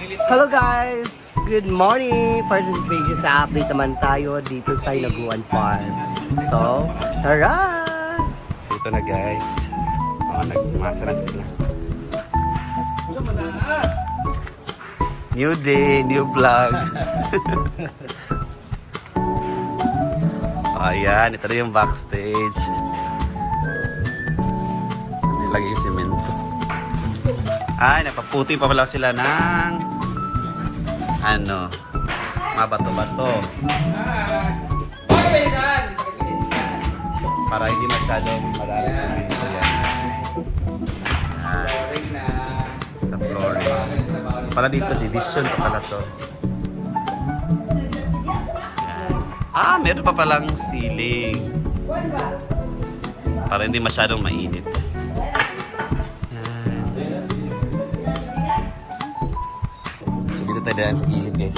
Hello guys! Good morning! For this video sa update naman tayo dito sa Hinaguan Farm. So, tara! So ito na guys. Nagmasa na sila. New day, new vlog. Ayan, ito na yung backstage. Saan nilagay yung simento? Ay, napaputi pa pala sila ng mga bato-bato. Para hindi masyadong maraming simento yan. Sa floor. Para dito, division pa pala to. Yan. Meron pa palang ceiling. Para hindi masyadong mainit. Tayo daan sa gilid guys.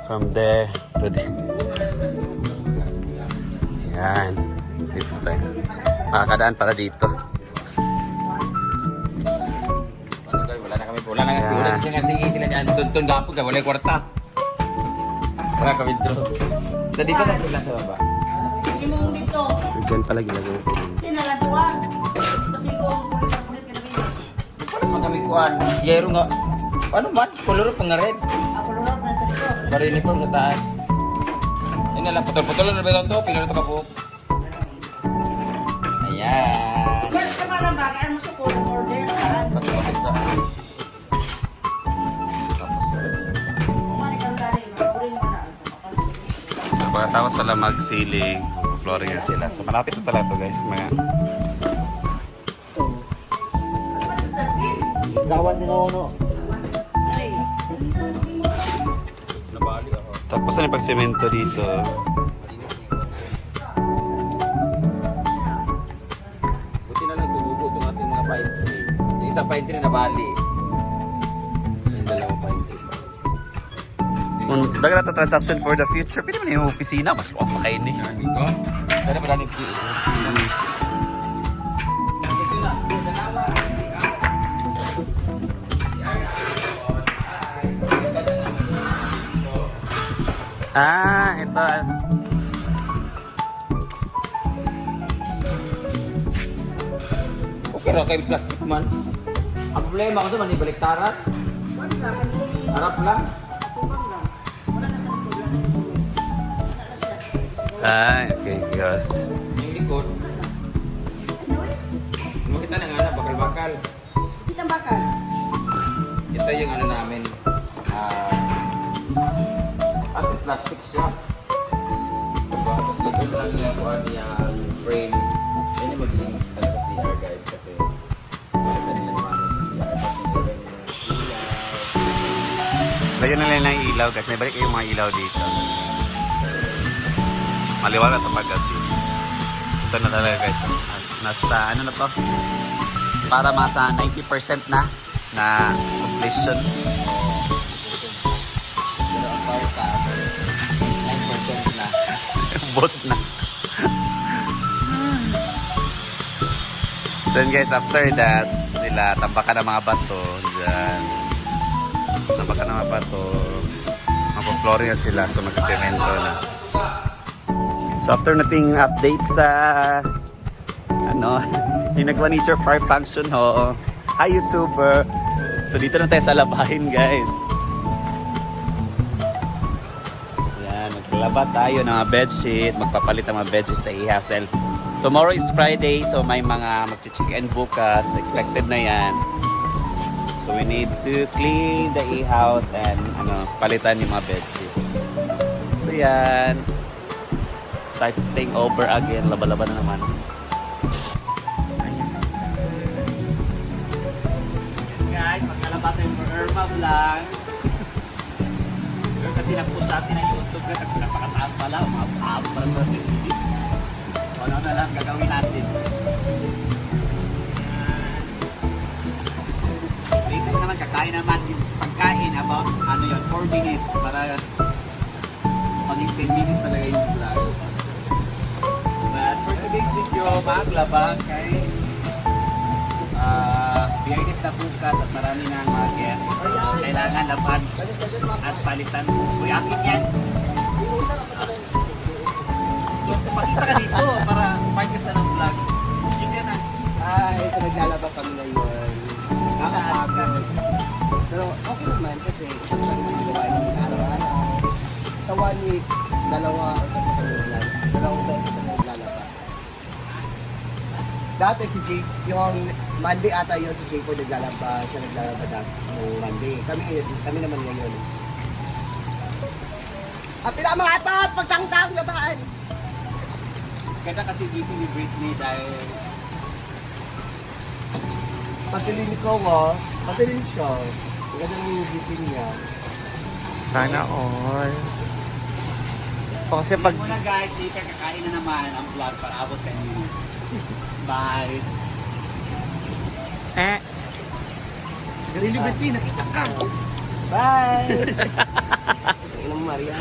From there to there. Ayan. Dito tayo. Makakadaan para dito. Wala na kami. Wala na kasi. Wala na kasi sila dyan. Tuntun gapog. Wala yung kwarta. Wala kami dito. So dito na sila sa baba. Hindi mo dito. Diyan pala ginagawa sa inyo. Sinalatuan. Pasigo ang kulit-kulit ka na rin. Wala pa kami kuhan. Yero nga. Ano man? Kuluro pang nga red. Ako lulot na ito dito. Para uniform sa taas. Ayun na lang. Putol-putol na ba ito? Pila na ito kabuok. Ayan. Pero sa malang bagay, mo sa kulit order. Tapos bakit sa... Tapos sa... Kumani ka dali. Makuling mo na. So pagkatapos sila mag-ceiling, flooring na sila. So malapit na talaga to guys. Mga... Gawan din ako no. Nabali ako. Tapos na yung pag-semento dito. Buti na lang tumugo itong ating mga pine tree. Yung isang pine tree nabali. Yung dalawang pine tree. Kung dagat na transaction for the future, pwede mo na yung opisina. Mas wak pa kayo ni. Hindi ko. Pero maraming view. Ito na. Dalawa. Ito. Okay ra kay plastic man. Ang problema ko sa man ibaliktaran. Harap lang. Okay, yes. Yung likod. Makita na nga na bakal-bakal. Kitang bakal. Ito yung ano namin. At least plastic siya. Diba? Tapos likod lang yung kuha niya frame. Yan yung mag-iis talaga sa CR guys kasi maganda nila naman sa CR kasi meron yung ilaw. Lagyan na lang ng ilaw kasi nabalik yung mga ilaw dito. Maliwanag ito paggabi. Ito na talaga guys. Nasa ano na to? Para masa 90% na completion. Pero ang power sa 9% na. Boss na. So yun guys, after that, nila tambakan ng mga bato dyan. Tambakan ng mga bato. Magpa-flooring na sila. So magsisemento na. So after nating update sa Hinaguan Nature Park function ho. Hi YouTuber. So dito na tayo sa labahin guys. Yan, maglaba tayo ng mga bedsheet, magpapalit ng mga bedsheet sa e-house dahil tomorrow is Friday so may mga mag-check-in bukas, expected na yan. So we need to clean the e-house and palitan yung mga bedsheet. So yan. Starting over again, laba-laba na naman. Guys, magkalaba tayo for Irma Vlog. Kasi na-push natin ang YouTube na napakataas pala, umabot para sa 30 minutes. Ano na lang gagawin natin. Dito naman kakain naman yung pagkain about 4 minutes para maging 10 minutes talaga yung vlog. But for today's video, maglabang kay Biyernes na bukas at marami na ang mga guests. Kailangan laban at palitan. Uy, akin yan. Pakita ka dito para focus na ng vlog. Sige na. Ay, so naglalaba kami ngayon. Nakakapagod. Pero okay naman kasi ito lang yung gawain ng araw-araw. Sa 1 week, dalawa o tatlo lang. Dalawang beses na naglalaba. Dati si Jake, yung Monday ata yun, si Jake po naglalaba. Siya naglalaba dati ng Monday. Kami naman ngayon. At pila mga atot! Pagtangtang labaan! Ganda kasi busy ni Britney dahil Patilin ko, oh. Patilin siya. Ang ganda ng gising niya. Sana all. Kasi pag muna guys, later kakain na naman ang vlog para abot 10 minutes. Bye! Sige, Liberty, nakita ka! Bye! Ilang Maria.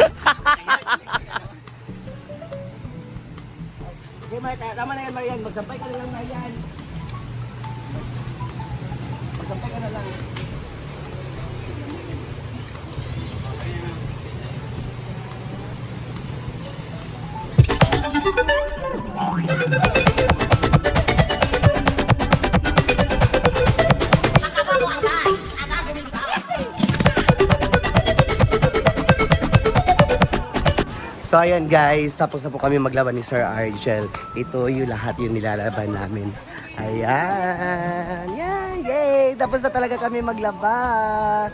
Okay, tama na yan, Marian. Magsampay ka na lang, Marian. Magsampay ka na lang. So ayan guys, tapos na po kami maglaban ni Sir Argel. Ito yung lahat yung nilalaban namin. Ayan! Yay! Tapos na talaga kami maglaba.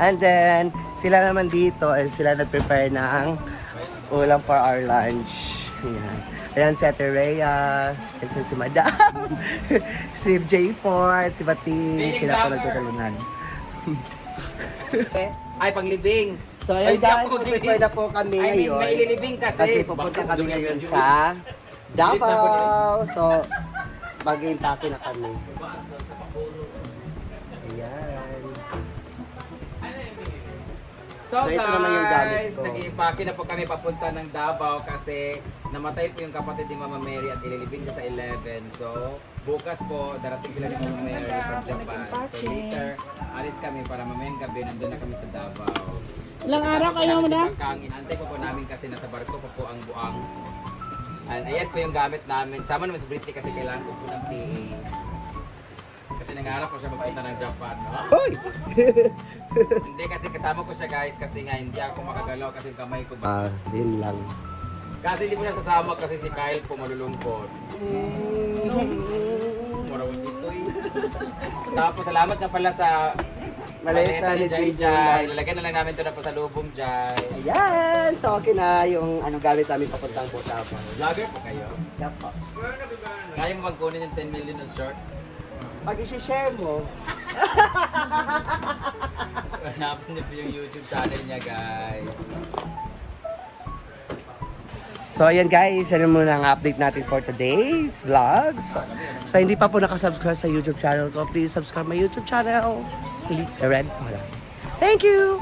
And then, sila naman dito, sila nag-prepare ng ulam for our lunch. Ayan. Ayan si Ate Rhea, si Madam, si J4, si Bating, sila po nagtutulungan. Ay, panglibing. So ayan guys, prepare na po kami I mean, ngayon. may ililibing kasi. Kasi pupunta kami ngayon sa Davao. So, mag-impake na kami. Ayan. So ito naman yung gamit guys, ko. nag-iipake na po kami papunta ng Davao kasi namatay po yung kapatid ni Mama Mary at ililibing siya sa 11. So, bukas po, darating sila ni Mama Mary from Japan. So later, alis kami para mamayang gabi, nandun na kami sa Davao. Ilang araw kayo, madam? Antay po namin kasi nasa barko po ang buang. And ayan po yung gamit namin. Sama naman sa Britney kasi kailangan ko po ng PA. Kasi nangarap ko siya magpunta ng Japan. No? Hoy! Hindi kasi kasama ko siya guys kasi nga hindi ako makagalaw kasi yung kamay ko ba. Yun lang. Kasi hindi mo siya sasama kasi si Kyle po malulungkot. Marawin dito eh. Tapos salamat nga pala sa Maleta ni Jai Jai. Jai. Lalagyan na lang namin ito na pa sa lubong Jai. Ayan! So okay na yung gamit namin papuntang po Davao. Vlogger po kayo. Yan po. Kaya mo magkunin yung 10 million on short? Pag isi-share mo, Hanapin niyo po yung YouTube channel niya guys. so ayan guys, yan muna ang update natin for today's vlog. So hindi pa po nakasubscribe sa YouTube channel ko, please subscribe my YouTube channel. Click the red button. Thank you!